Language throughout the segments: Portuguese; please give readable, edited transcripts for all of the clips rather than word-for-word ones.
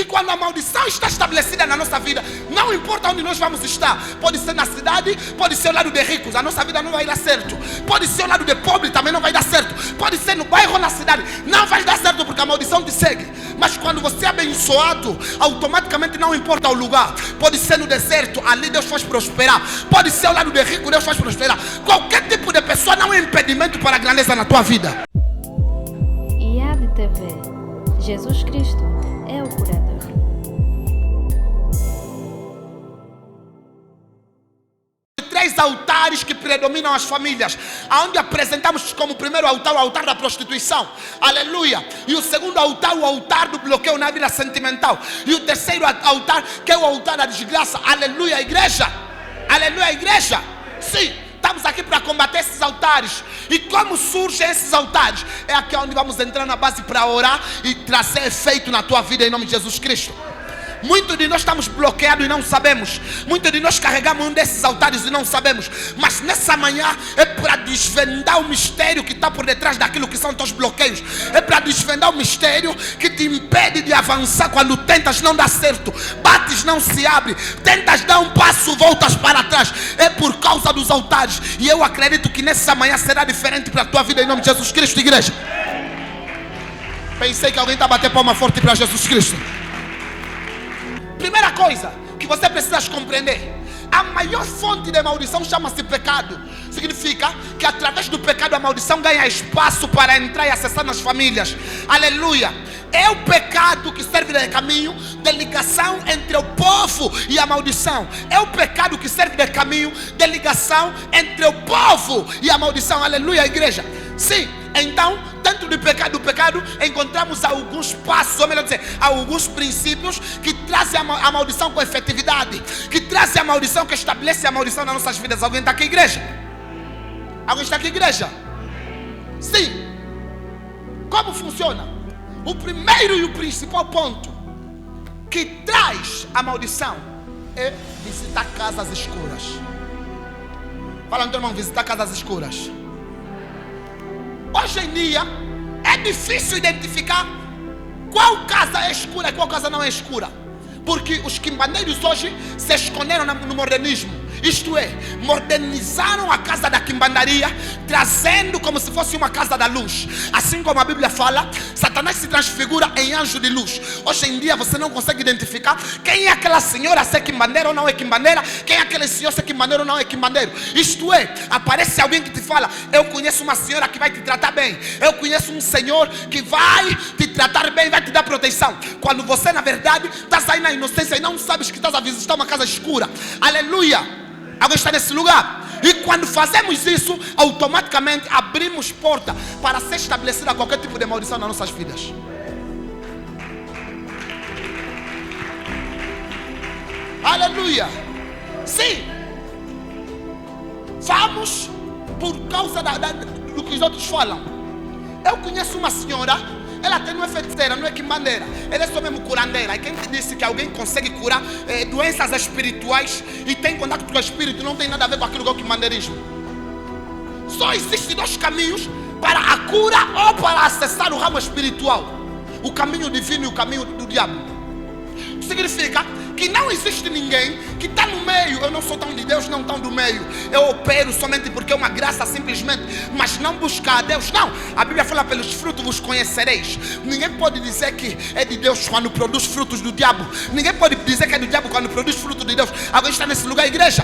quando a maldição está estabelecida na nossa vida, não importa onde nós vamos estar, pode ser na cidade, pode ser ao lado de ricos, a nossa vida não vai dar certo. Pode ser ao lado de pobre, também não vai dar certo. Pode ser no bairro ou na cidade, não vai dar certo porque a maldição te segue. Mas quando você é abençoado, automaticamente não importa o lugar. Pode ser no deserto, ali Deus faz prosperar. Pode ser ao lado de rico, Deus faz prosperar. Qualquer tipo de pessoa não é impedimento para a grandeza na tua vida. IAB TV. Jesus Cristo é o curador. Três altares que predominam as famílias, aonde apresentamos como primeiro altar o altar da prostituição, aleluia, e o segundo altar o altar do bloqueio na vida sentimental, e o terceiro altar que é o altar da desgraça, aleluia igreja, sim, estamos aqui para combater esses altares. E como surgem esses altares? É aqui onde vamos entrar na base para orar e trazer efeito na tua vida em nome de Jesus Cristo. Muitos de nós estamos bloqueados e não sabemos. Muitos de nós carregamos um desses altares e não sabemos. Mas nessa manhã é para desvendar o mistério que está por detrás daquilo que são teus bloqueios. É para desvendar o mistério que te impede de avançar. Quando tentas não dá certo, bates não se abre, tentas dar um passo, voltas para trás. É por causa dos altares. E eu acredito que nessa manhã será diferente para a tua vida em nome de Jesus Cristo, igreja. Pensei que alguém está batendo palma forte para Jesus Cristo. Primeira coisa que você precisa compreender: a maior fonte de maldição chama-se pecado. Significa que através do pecado a maldição ganha espaço para entrar e acessar nas famílias. Aleluia. É o pecado que serve de caminho de ligação entre o povo e a maldição. É o pecado que serve de caminho de ligação entre o povo e a maldição. Aleluia, igreja. Sim, então, dentro do pecado encontramos alguns passos, ou melhor dizer, alguns princípios que trazem a maldição com efetividade, que trazem a maldição, que estabelece a maldição nas nossas vidas. Alguém está aqui, igreja? Alguém está aqui, igreja? Sim. Como funciona? O primeiro e o principal ponto que traz a maldição é visitar casas escuras. Fala no teu irmão, visitar casas escuras. Hoje em dia é difícil identificar qual casa é escura e qual casa não é escura, porque os quimbandeiros hoje se esconderam no modernismo. Isto é, modernizaram a casa da quimbandaria, trazendo como se fosse uma casa da luz. Assim como a Bíblia fala, Satanás se transfigura em anjo de luz. Hoje em dia você não consegue identificar quem é aquela senhora, se é quimbandeira ou não é quimbandeira, quem é aquele senhor, se é quimbandeiro ou não é quimbandeiro. Isto é, aparece alguém que te fala: eu conheço uma senhora que vai te tratar bem, eu conheço um senhor que vai te tratar bem, vai te dar proteção. Quando você na verdade estás aí na inocência e não sabes que estás a visitar uma casa escura. Aleluia. Alguém está nesse lugar? E quando fazemos isso, automaticamente abrimos porta para ser estabelecida qualquer tipo de maldição nas nossas vidas. Aleluia. Sim. Vamos por causa do que os outros falam. Eu conheço uma senhora, ela até não é feiticeira, não é quimbandeira, ela é só mesmo curandeira. E quem te disse que alguém consegue curar doenças espirituais e tem contato com o espírito não tem nada a ver com aquilo que é o quimbandeirismo. Só existem dois caminhos para a cura ou para acessar o ramo espiritual: o caminho divino e o caminho do diabo. Significa que não existe ninguém que está no meio. Eu não sou tão de Deus, não tão do meio. Eu opero somente porque é uma graça simplesmente, mas não buscar a Deus. Não, a Bíblia fala: pelos frutos vos conhecereis. Ninguém pode dizer que é de Deus quando produz frutos do diabo. Ninguém pode dizer que é do diabo quando produz frutos de Deus. Alguém está nesse lugar, igreja?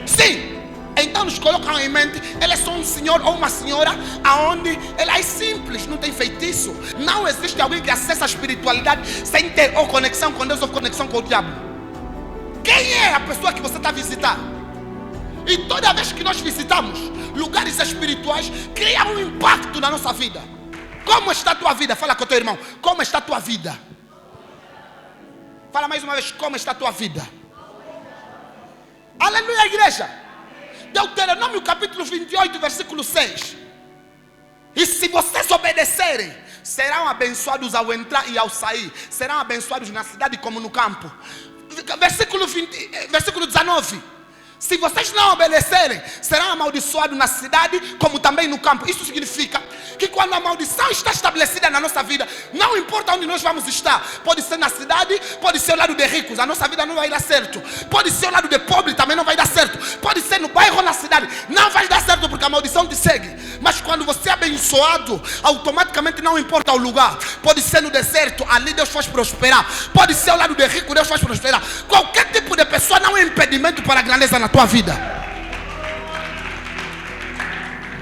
Sim. Então nos colocam em mente: ele é só um senhor ou uma senhora aonde ela é simples, não tem feitiço. Não existe alguém que acessa a espiritualidade sem ter ou conexão com Deus ou conexão com o diabo. Quem é a pessoa que você está visitando? E toda vez que nós visitamos lugares espirituais, cria um impacto na nossa vida. Como está a tua vida? Fala com o teu irmão: como está a tua vida? Fala mais uma vez: como está a tua vida? Aleluia, igreja. Deuteronômio capítulo 28, versículo 6. E se vocês obedecerem, serão abençoados ao entrar e ao sair. Serão abençoados na cidade como no campo. Versículo 19. Se vocês não obedecerem, serão amaldiçoados na cidade como também no campo. Isso significa que quando a maldição está estabelecida na nossa vida, não importa onde nós vamos estar, pode ser na cidade, pode ser ao lado de ricos, a nossa vida não vai dar certo. Pode ser ao lado de pobre, também não vai dar certo. Pode ser no bairro ou na cidade, não vai dar certo porque a maldição te segue. Mas quando você é abençoado, automaticamente não importa o lugar. Pode ser no deserto, ali Deus faz prosperar. Pode ser ao lado de rico, Deus faz prosperar. Qualquer tipo de pessoa não é impedimento para a grandeza na tua vida.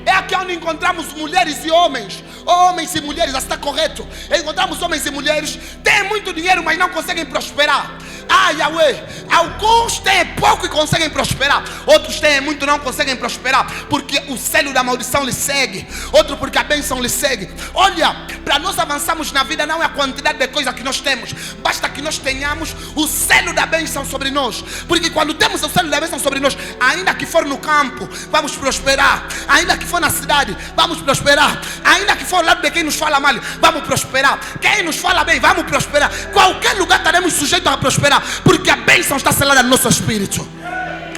É aqui onde encontramos mulheres e homens, homens e mulheres, está correto. Encontramos homens e mulheres, têm muito dinheiro, mas não conseguem prosperar. Ah, Yahweh, alguns têm pouco e conseguem prosperar. Outros têm muito e não conseguem prosperar, porque o selo da maldição lhe segue. Outro porque a bênção lhe segue. Olha, para nós avançarmos na vida não é a quantidade de coisa que nós temos, basta que nós tenhamos o selo da bênção sobre nós. Porque quando temos o selo da bênção sobre nós, ainda que for no campo, vamos prosperar. Ainda que for na cidade, vamos prosperar. Ainda que for ao lado de quem nos fala mal, vamos prosperar. Quem nos fala bem, vamos prosperar. Qualquer lugar estaremos sujeitos a prosperar, porque a bênção está selada no nosso espírito.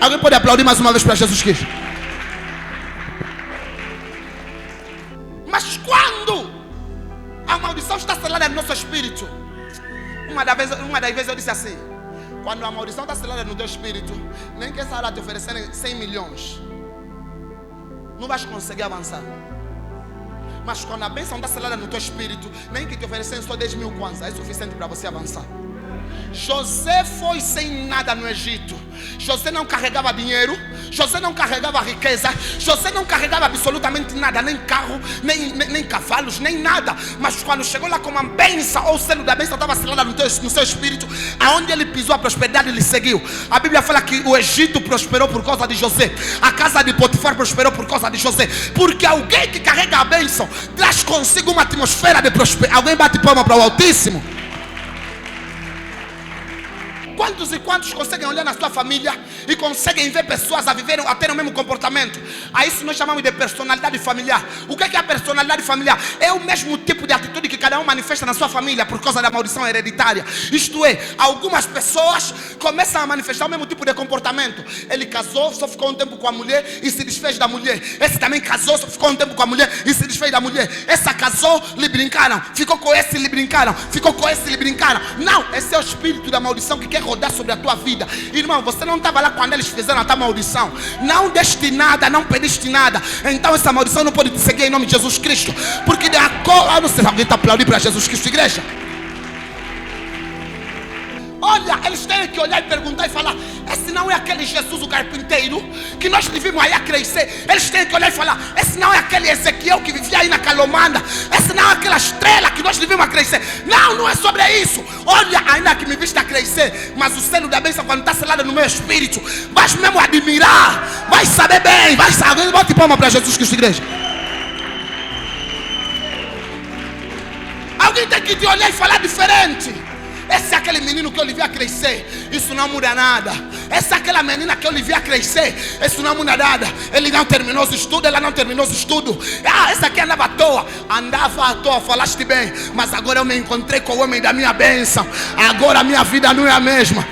Alguém pode aplaudir mais uma vez para Jesus Cristo? Mas quando a maldição está selada no nosso espírito, uma das vezes eu disse assim: quando a maldição está selada no teu espírito, nem que essa hora te oferecerem 100 milhões, não vais conseguir avançar. Mas quando a bênção está selada no teu espírito, nem que te oferecerem só 10 mil kwanza, é suficiente para você avançar. José foi sem nada no Egito. José não carregava dinheiro, José não carregava riqueza, José não carregava absolutamente nada, nem carro, nem cavalos, nem nada. Mas quando chegou lá com uma bênção, ou o selo da bênção estava selada no seu espírito, aonde ele pisou a prosperidade lhe seguiu. A Bíblia fala que o Egito prosperou por causa de José, a casa de Potifar prosperou por causa de José. Porque alguém que carrega a bênção traz consigo uma atmosfera de prosperidade. Alguém bate palma para o Altíssimo? Quantos e quantos conseguem olhar na sua família e conseguem ver pessoas a viverem, a terem o mesmo comportamento? A isso nós chamamos de personalidade familiar. O que é a personalidade familiar? É o mesmo tipo de atitude que cada um manifesta na sua família por causa da maldição hereditária. Isto é, algumas pessoas começam a manifestar o mesmo tipo de comportamento. Ele casou, só ficou um tempo com a mulher e se desfez da mulher. Esse também casou, só ficou um tempo com a mulher e se desfez da mulher. Essa casou, lhe brincaram. Ficou com esse, lhe brincaram. Ficou com esse, lhe brincaram. Não, esse é o espírito da maldição que quer rodar sobre a tua vida. Irmão, você não estava lá quando eles fizeram a tua maldição. Não deste nada, não pediste nada. Então essa maldição não pode te seguir em nome de Jesus Cristo. Porque de acordo, não sei se alguém está aplaudindo para Jesus Cristo, igreja. Olha, eles têm que olhar e perguntar e falar: esse não é aquele Jesus o carpinteiro que nós vivimos aí a crescer? Eles têm que olhar e falar: esse não é aquele Ezequiel que vivia aí na Calomanda? Esse não é aquela estrela que nós vivimos a crescer? Não, não é sobre isso. Olha, ainda que me viste a crescer, mas o selo da bênção quando está selado no meu espírito, vais mesmo admirar, vais saber bem, vais saber. Bote palma para Jesus Cristo, igreja. Alguém tem que te olhar e falar diferente. Esse é aquele menino que eu lhe vi a crescer, isso não muda nada. Essa é aquela menina que eu lhe vi a crescer, isso não muda nada. Ele não terminou os estudos, ela não terminou os estudos. Essa aqui andava à toa, falaste bem. Mas agora eu me encontrei com o homem da minha bênção. Agora a minha vida não é a mesma.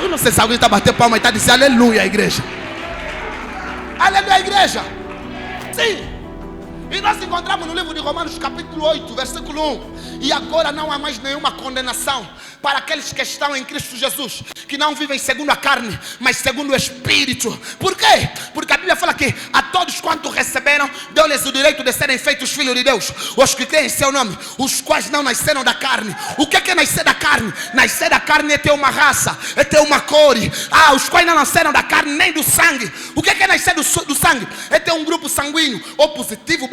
Eu não sei se alguém está batendo palma e está dizendo aleluia, igreja. Aleluia, igreja. Sim. E nós encontramos no livro de Romanos capítulo 8, versículo 1. E agora não há mais nenhuma condenação para aqueles que estão em Cristo Jesus, que não vivem segundo a carne, mas segundo o Espírito. Por quê? Porque a Bíblia fala que a todos quanto receberam, deu-lhes o direito de serem feitos filhos de Deus, os que creem em seu nome, os quais não nasceram da carne. O que é nascer da carne? Nascer da carne é ter uma raça, é ter uma cor. Os quais não nasceram da carne nem do sangue. O que é nascer do sangue? É ter um grupo sanguíneo, ou positivo,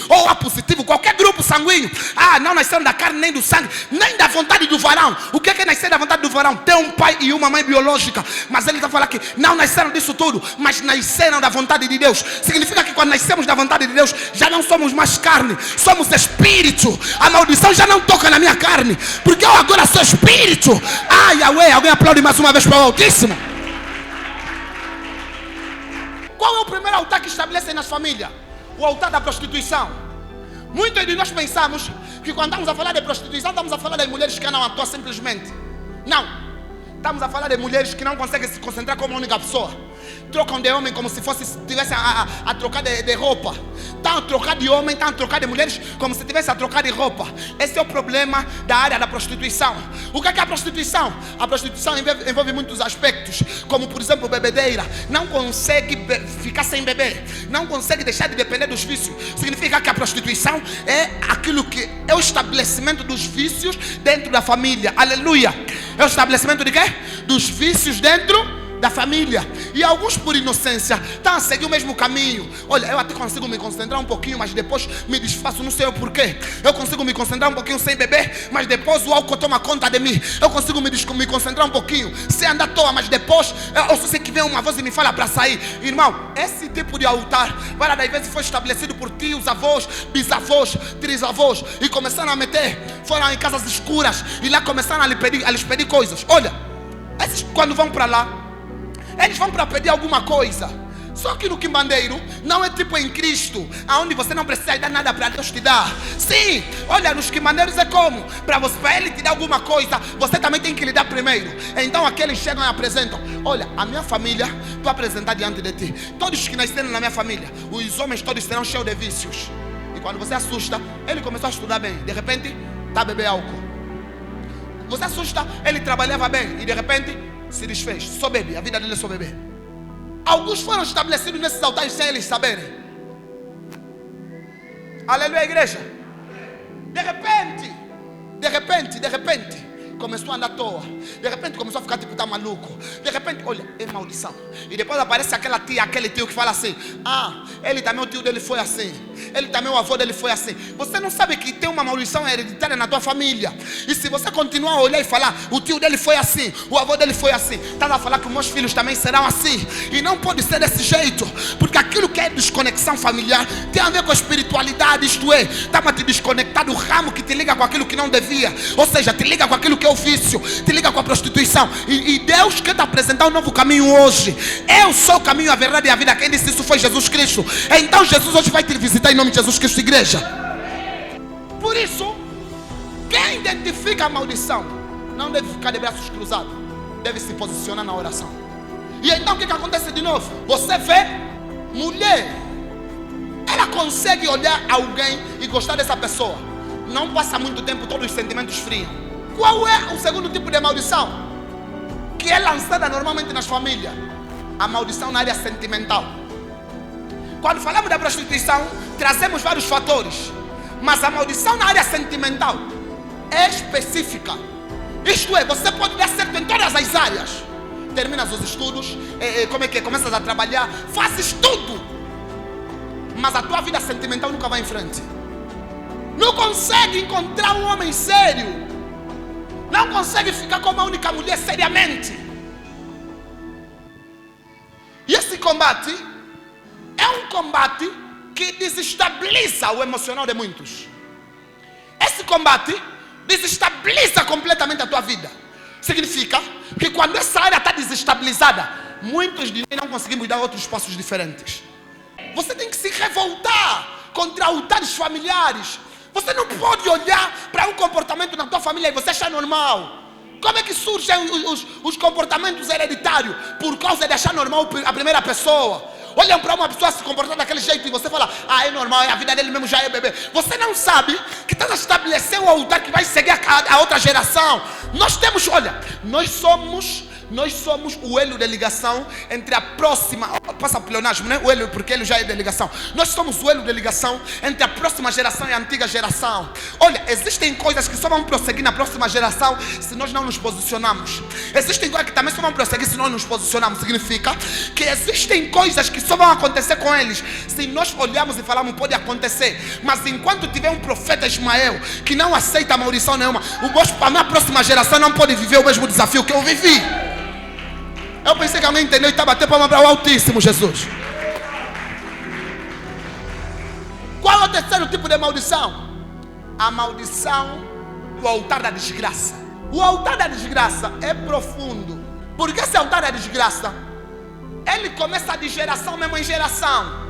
ou A positivo, qualquer grupo sanguíneo. Não nasceram da carne nem do sangue, nem da vontade do varão. O que é nascer da vontade do varão? Ter um pai e uma mãe biológica. Mas ele está falando que não nasceram disso tudo, mas nasceram da vontade de Deus. Significa que quando nascemos da vontade de Deus, já não somos mais carne, somos espírito. A maldição já não toca na minha carne, porque eu agora sou espírito. Yahweh, alguém aplaude mais uma vez para o Altíssimo. Qual é o primeiro altar que estabelecem nas famílias? O altar da prostituição. Muitos de nós pensamos que quando estamos a falar de prostituição, estamos a falar de mulheres que não atuam simplesmente. Não. Estamos a falar de mulheres que não conseguem se concentrar como uma única pessoa. Trocam de homem como se estivessem a trocar de roupa. Estão a trocar de homem, estão a trocar de mulheres como se estivessem a trocar de roupa. Esse é o problema da área da prostituição. O que é a prostituição? A prostituição envolve muitos aspectos, como por exemplo bebedeira. Não consegue ficar sem beber, não consegue deixar de depender dos vícios. Significa que a prostituição é aquilo que é o estabelecimento dos vícios dentro da família. Aleluia! É o estabelecimento de quê? Dos vícios dentro da família. E alguns por inocência estão a seguir o mesmo caminho. Olha, eu até consigo me concentrar um pouquinho, mas depois me desfaço, não sei o porquê. Eu consigo me concentrar um pouquinho sem beber, mas depois o álcool toma conta de mim. Eu consigo me concentrar um pouquinho sem andar à toa, mas depois eu só sei que vem uma voz e me fala para sair. Irmão, esse tipo de altar várias vezes foi estabelecido por tios, avós, bisavós, trisavós, e começaram a meter, foram em casas escuras e lá começaram a lhes pedir coisas. Olha, esses quando vão para lá, eles vão para pedir alguma coisa. Só que no quimbandeiro não é tipo em Cristo, aonde você não precisa dar nada para Deus te dar. Sim, olha, nos quimbandeiros é como? Para Ele te dar alguma coisa, você também tem que lhe dar primeiro. Então aqueles chegam e apresentam. Olha, a minha família, estou a apresentar diante de ti. Todos que nasceram na minha família, os homens todos serão cheios de vícios. E quando você assusta, ele começou a estudar bem. De repente, está a beber álcool. Você assusta, ele trabalhava bem. E de repente se desfez, só bebe, a vida dele é só beber. Alguns foram estabelecidos nesses altares sem eles saberem. Aleluia, igreja. De repente começou a andar à toa. De repente começou a ficar tipo, tá maluco. De repente, olha, é maldição. E depois aparece aquela tia, aquele tio que fala assim: ah, ele também, o tio dele foi assim. Ele também, o avô dele foi assim. Você não sabe que tem uma maldição hereditária na tua família. E se você continuar a olhar e falar, o tio dele foi assim, o avô dele foi assim, está a falar que os meus filhos também serão assim. E não pode ser desse jeito. Porque aquilo que é desconexão familiar tem a ver com a espiritualidade. Isto é, está a te desconectar do ramo que te liga com aquilo que não devia. Ou seja, te liga com aquilo que é o vício, te liga com a prostituição. E Deus quer te apresentar um novo caminho hoje. Eu sou o caminho, a verdade e a vida. Quem disse isso foi Jesus Cristo. Então Jesus hoje vai te visitar em nome de Jesus Cristo, igreja. Por isso, quem identifica a maldição não deve ficar de braços cruzados, deve se posicionar na oração. E então o que acontece de novo? Você vê mulher, ela consegue olhar alguém e gostar dessa pessoa. Não passa muito tempo, todos os sentimentos friam. Qual é o segundo tipo de maldição? Que é lançada normalmente nas famílias. A maldição na área sentimental. Quando falamos da prostituição, trazemos vários fatores. Mas a maldição na área sentimental é específica. Isto é, você pode dar certo em todas as áreas. Terminas os estudos, começas a trabalhar, fazes tudo. Mas a tua vida sentimental nunca vai em frente. Não consegue encontrar um homem sério. Não consegue ficar com uma única mulher seriamente. E esse combate é um combate que desestabiliza o emocional de muitos. Esse combate desestabiliza completamente a tua vida. Significa que quando essa área está desestabilizada, muitos de nós não conseguimos dar outros passos diferentes. Você tem que se revoltar contra altares familiares. Você não pode olhar para um comportamento na tua família e você achar normal. Como é que surgem os comportamentos hereditários? Por causa de achar normal a primeira pessoa. Olham para uma pessoa se comportar daquele jeito e você fala: ah, é normal, a vida dele mesmo já é bebê. Você não sabe que está a estabelecer um altar que vai seguir a outra geração. Nós temos, olha, nós somos o elo de ligação entre a próxima, passa pleonasmo, né? O elo, porque ele já é de ligação. Nós somos o elo de ligação entre a próxima geração e a antiga geração. Olha, existem coisas que só vão prosseguir na próxima geração se nós não nos posicionarmos. Existem coisas que também só vão prosseguir se nós nos posicionarmos. Significa que existem coisas que só vão acontecer com eles se nós olharmos e falarmos, pode acontecer. Mas enquanto tiver um profeta Ismael que não aceita maldição nenhuma, a minha próxima geração não pode viver o mesmo desafio que eu vivi. Eu pensei que alguém entendeu e estava até palma para o Altíssimo Jesus. Qual é o terceiro tipo de maldição? A maldição do altar da desgraça. O altar da desgraça é profundo. Porque esse altar da desgraça, ele começa de geração mesmo em geração.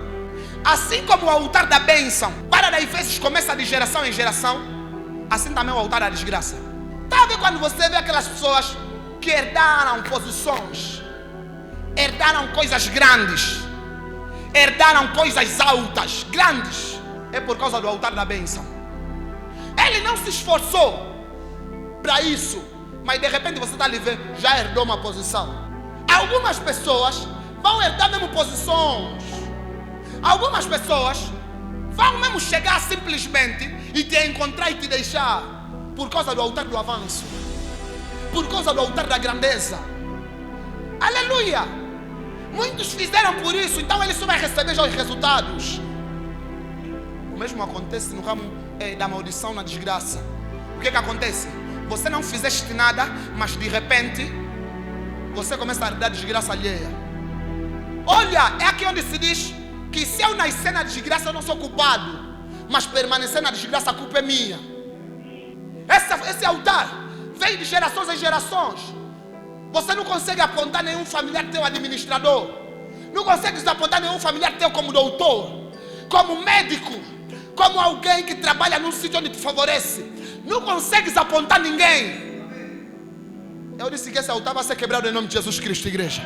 Assim como o altar da bênção, várias vezes começa de geração em geração, assim também o altar da desgraça. Está a ver quando você vê aquelas pessoas que herdaram posições, herdaram coisas grandes, herdaram coisas altas, grandes. É por causa do altar da bênção. Ele não se esforçou para isso, mas de repente você está ali ver, já herdou uma posição. Algumas pessoas vão herdar mesmo posições. Algumas pessoas vão mesmo chegar simplesmente e te encontrar e te deixar por causa do altar do avanço, por causa do altar da grandeza. Aleluia! Muitos fizeram por isso, então eles só vão receber já os resultados. O mesmo acontece no ramo da maldição, na desgraça. O que acontece? Você não fizeste nada, mas de repente você começa a herdar desgraça alheia. Olha, é aqui onde se diz que se eu nascer na desgraça eu não sou culpado, mas permanecer na desgraça a culpa é minha. Esse altar vem de gerações em gerações. Você não consegue apontar nenhum familiar teu administrador, não consegue apontar nenhum familiar teu como doutor, como médico, como alguém que trabalha num sítio onde te favorece. Não consegues apontar ninguém. Eu disse que esse altar vai ser quebrado em nome de Jesus Cristo, igreja.